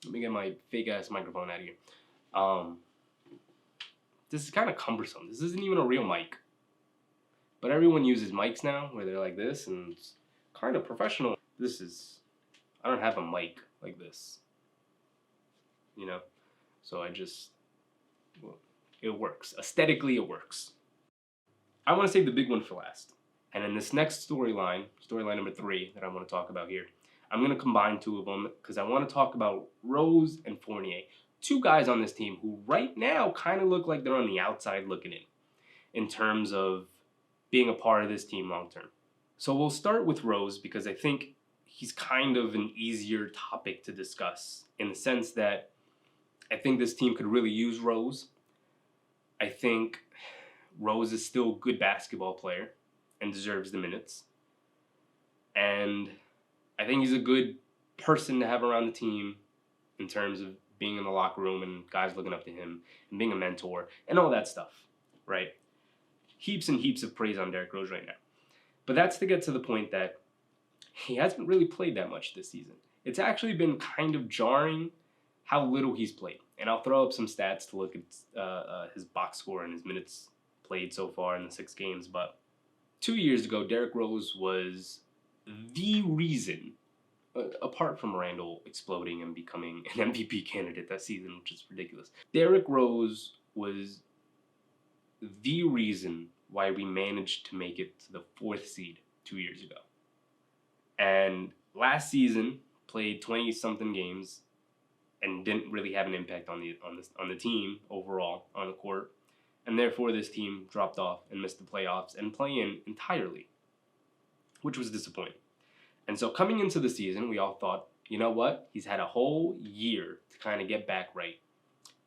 Let me get my fake ass microphone out of here. Um, this is kind of cumbersome. This isn't even a real mic. But everyone uses mics now where they're like this and it's kind of professional. I don't have a mic like this, you know? So well, it works. Aesthetically, it works. I want to save the big one for last. And in this next storyline number 3 that I want to talk about here, I'm going to combine two of them because I want to talk about Rose and Fournier. Two guys on this team who right now kind of look like they're on the outside looking in terms of being a part of this team long term. So we'll start with Rose because I think he's kind of an easier topic to discuss in the sense that I think this team could really use Rose. I think Rose is still a good basketball player and deserves the minutes. And I think he's a good person to have around the team in terms of being in the locker room and guys looking up to him and being a mentor and all that stuff, right? Heaps and heaps of praise on Derrick Rose right now. But that's to get to the point that he hasn't really played that much this season. It's actually been kind of jarring how little he's played. And I'll throw up some stats to look at his box score and his minutes played so far in the 6 games. But 2 years ago, Derrick Rose was the reason, apart from Randall exploding and becoming an MVP candidate that season, which is ridiculous. Derrick Rose was the reason why we managed to make it to the 4th seed 2 years ago. And last season, played 20-something games and didn't really have an impact on the team overall on the court. And therefore, this team dropped off and missed the playoffs and play-in entirely, which was disappointing. And so coming into the season, we all thought, you know what? He's had a whole year to kind of get back right.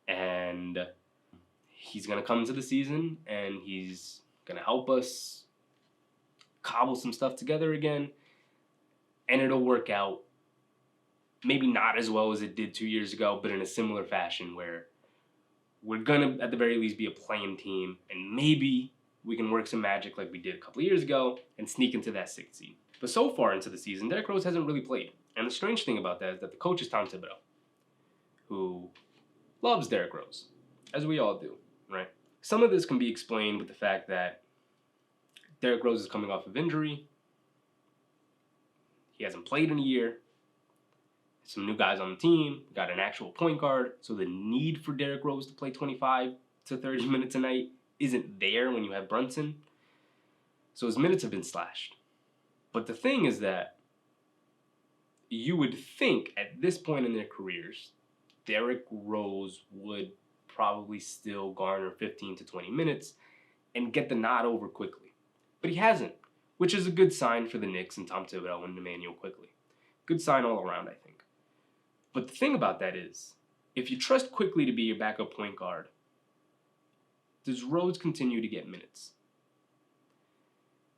And he's going to come into the season and he's going to help us cobble some stuff together again. And it'll work out maybe not as well as it did 2 years ago, but in a similar fashion where we're going to, at the very least, be a playing team. And maybe we can work some magic like we did a couple of years ago and sneak into that 6th seed. But so far into the season, Derrick Rose hasn't really played. And the strange thing about that is that the coach is Tom Thibodeau, who loves Derrick Rose, as we all do, right? Some of this can be explained with the fact that Derrick Rose is coming off of injury. He hasn't played in a year. Some new guys on the team. We got an actual point guard. So the need for Derrick Rose to play 25 to 30 minutes a night isn't there when you have Brunson. So his minutes have been slashed. But the thing is that you would think at this point in their careers, Derrick Rose would probably still garner 15 to 20 minutes and get the nod over quickly. But he hasn't, which is a good sign for the Knicks and Tom Thibodeau and Emmanuel Quickley. Good sign all around, I think. But the thing about that is, if you trust Quickley to be your backup point guard, does Rose continue to get minutes?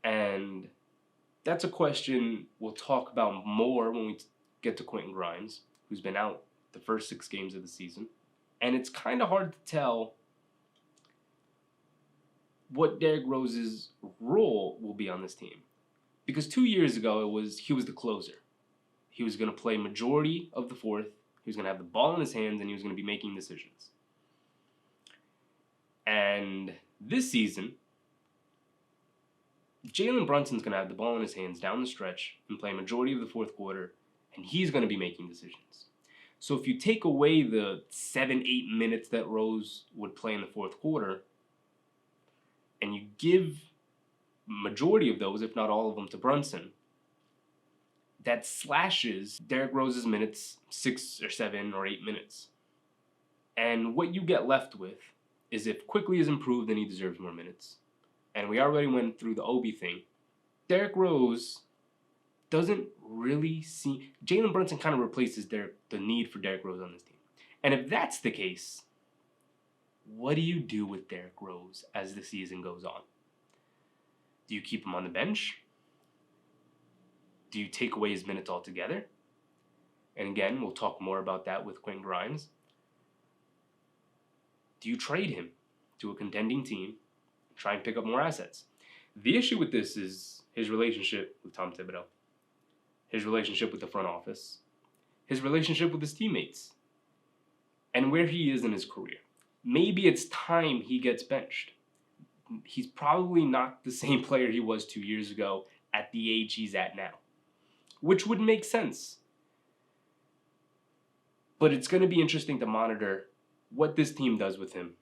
And that's a question we'll talk about more when we get to Quentin Grimes, who's been out the first 6 games of the season. And it's kind of hard to tell what Derrick Rose's role will be on this team. Because 2 years ago, he was the closer. He was going to play majority of the 4th. He was going to have the ball in his hands, and he was going to be making decisions. And this season, Jalen Brunson's going to have the ball in his hands down the stretch and play a majority of the 4th quarter, and he's going to be making decisions. So if you take away the 7-8 minutes that Rose would play in the 4th quarter, and you give majority of those, if not all of them, to Brunson, that slashes Derrick Rose's minutes 6 or 7 or 8 minutes. And what you get left with is if Quickley is improved, then he deserves more minutes. And we already went through the Obi thing. Derrick Rose doesn't really see... Jalen Brunson kind of replaces the need for Derrick Rose on this team. And if that's the case, what do you do with Derrick Rose as the season goes on? Do you keep him on the bench? Do you take away his minutes altogether? And again, we'll talk more about that with Quentin Grimes. Do you trade him to a contending team, try and pick up more assets? The issue with this is his relationship with Tom Thibodeau, his relationship with the front office, his relationship with his teammates. and where he is in his career. Maybe it's time he gets benched. He's probably not the same player he was 2 years ago at the age he's at now, which would make sense. But it's going to be interesting to monitor what this team does with him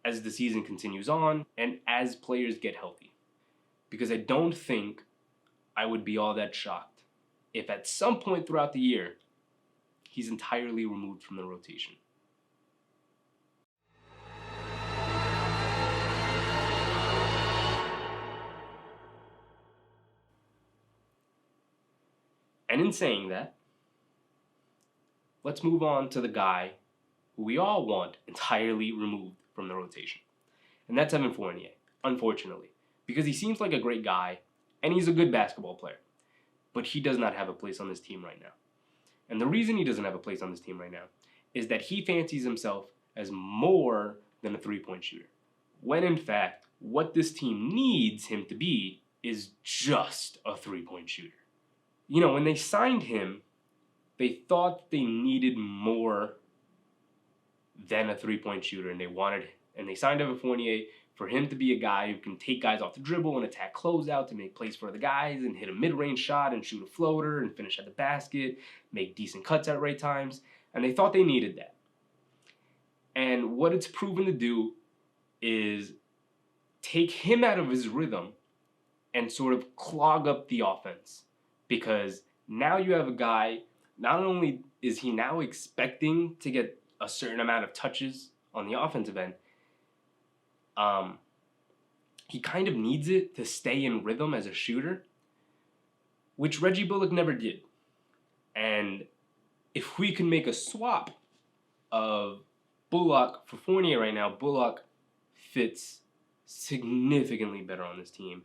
as the season continues on and as players get healthy. Because I don't think I would be all that shocked if at some point throughout the year he's entirely removed from the rotation. And in saying that, let's move on to the guy who we all want entirely removed from the rotation. And that's Evan Fournier, unfortunately, because he seems like a great guy and he's a good basketball player. But he does not have a place on this team right now. And the reason he doesn't have a place on this team right now is that he fancies himself as more than a three-point shooter. When in fact, what this team needs him to be is just a three-point shooter. You know, when they signed him, they thought they needed more than a three-point shooter, and they signed Evan Fournier for him to be a guy who can take guys off the dribble and attack closeout to make plays for the guys and hit a mid-range shot and shoot a floater and finish at the basket, make decent cuts at right times, and they thought they needed that. And what it's proven to do is take him out of his rhythm and sort of clog up the offense. Because now you have a guy, not only is he now expecting to get a certain amount of touches on the offensive end, he kind of needs it to stay in rhythm as a shooter, which Reggie Bullock never did. And if we can make a swap of Bullock for Fournier right now, Bullock fits significantly better on this team,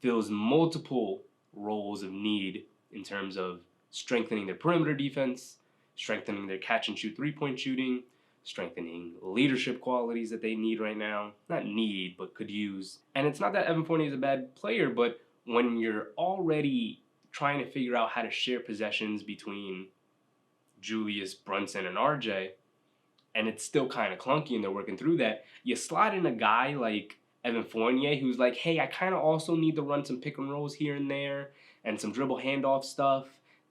fills multiple roles of need in terms of strengthening their perimeter defense, strengthening their catch and shoot three-point shooting, strengthening leadership qualities that they need right now. Not need, but could use. And it's not that Evan Fournier is a bad player, but when you're already trying to figure out how to share possessions between Julius, Brunson, and RJ, and it's still kind of clunky and they're working through that, you slide in a guy like Evan Fournier who's like, hey, I kind of also need to run some pick and rolls here and there and some dribble handoff stuff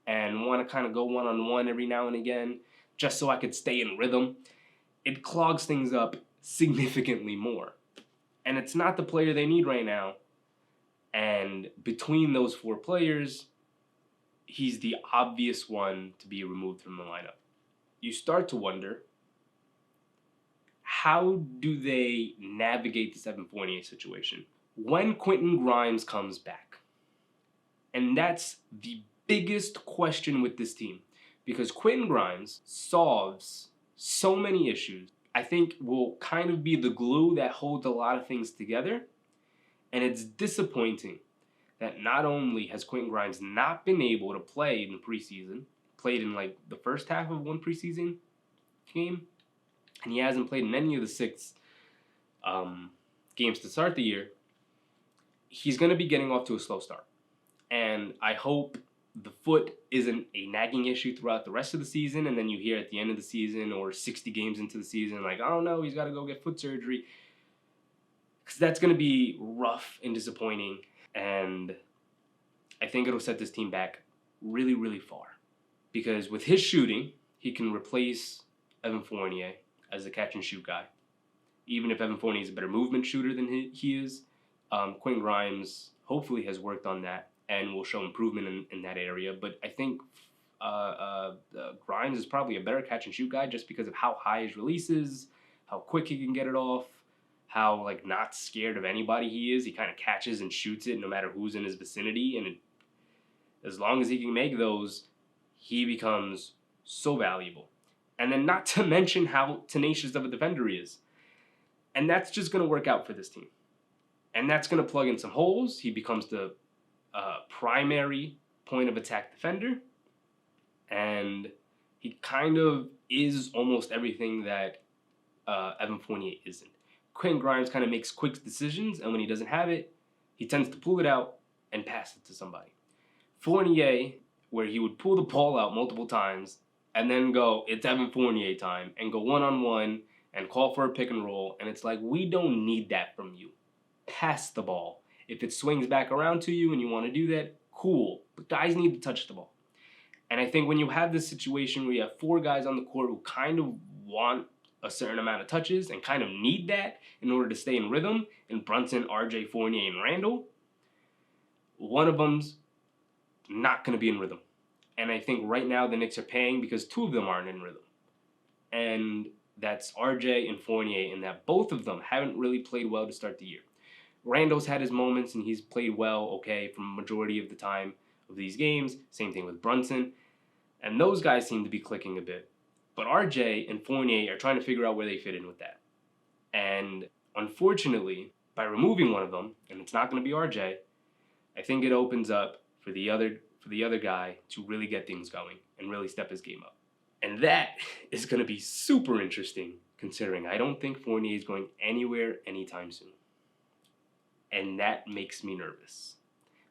and want to kind of go one-on-one every now and again just so I could stay in rhythm. It clogs things up significantly more. And it's not the player they need right now. And between those four players, he's the obvious one to be removed from the lineup. You start to wonder, how do they navigate this Evan Fournier situation when Quentin Grimes comes back? And that's the biggest question with this team, because Quentin Grimes solves so many issues. I think will kind of be the glue that holds a lot of things together. And it's disappointing that not only has Quentin Grimes not been able to play in the preseason, played in like the first half of one preseason game, and he hasn't played in any of the 6 games to start the year, he's going to be getting off to a slow start. And I hope the foot isn't a nagging issue throughout the rest of the season, and then you hear at the end of the season or 60 games into the season, like, oh no, he's got to go get foot surgery. Because that's going to be rough and disappointing, and I think it'll set this team back really, really far. Because with his shooting, he can replace Evan Fournier as a catch-and-shoot guy. Even if Evan Fournier is a better movement shooter than he is, Quentin Grimes hopefully has worked on that and will show improvement in that area. But I think Grimes is probably a better catch-and-shoot guy just because of how high his release is, how quick he can get it off, how like not scared of anybody he is. He kind of catches and shoots it no matter who's in his vicinity. And as long as he can make those, he becomes so valuable. And then not to mention how tenacious of a defender he is. And that's just going to work out for this team. And that's going to plug in some holes. He becomes the primary point of attack defender. And he kind of is almost everything that Evan Fournier isn't. Quentin Grimes kind of makes quick decisions, and when he doesn't have it, he tends to pull it out and pass it to somebody. Fournier, where he would pull the ball out multiple times, and then go, it's Evan Fournier time, and go one-on-one and call for a pick and roll. And it's like, we don't need that from you. Pass the ball. If it swings back around to you and you want to do that, cool. But guys need to touch the ball. And I think when you have this situation where you have 4 guys on the court who kind of want a certain amount of touches and kind of need that in order to stay in rhythm, in Brunson, RJ, Fournier, and Randall, one of them's not going to be in rhythm. And I think right now the Knicks are paying because 2 of them aren't in rhythm. And that's RJ and Fournier, and that both of them haven't really played well to start the year. Randall's had his moments, and he's played well, okay, for the majority of the time of these games. Same thing with Brunson. And those guys seem to be clicking a bit. But RJ and Fournier are trying to figure out where they fit in with that. And unfortunately, by removing one of them, and it's not going to be RJ, I think it opens up for the other guy to really get things going and really step his game up. And that is going to be super interesting, considering I don't think Fournier is going anywhere anytime soon. And that makes me nervous.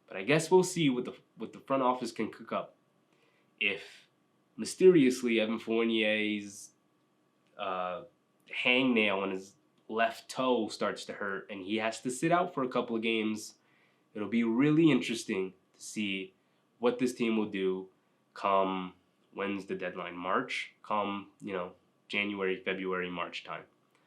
But I guess we'll see what the front office can cook up. If mysteriously Evan Fournier's hangnail on his left toe starts to hurt and he has to sit out for a couple of games, it'll be really interesting to see what this team will do come, when's the deadline? March? Come, January, February, March time.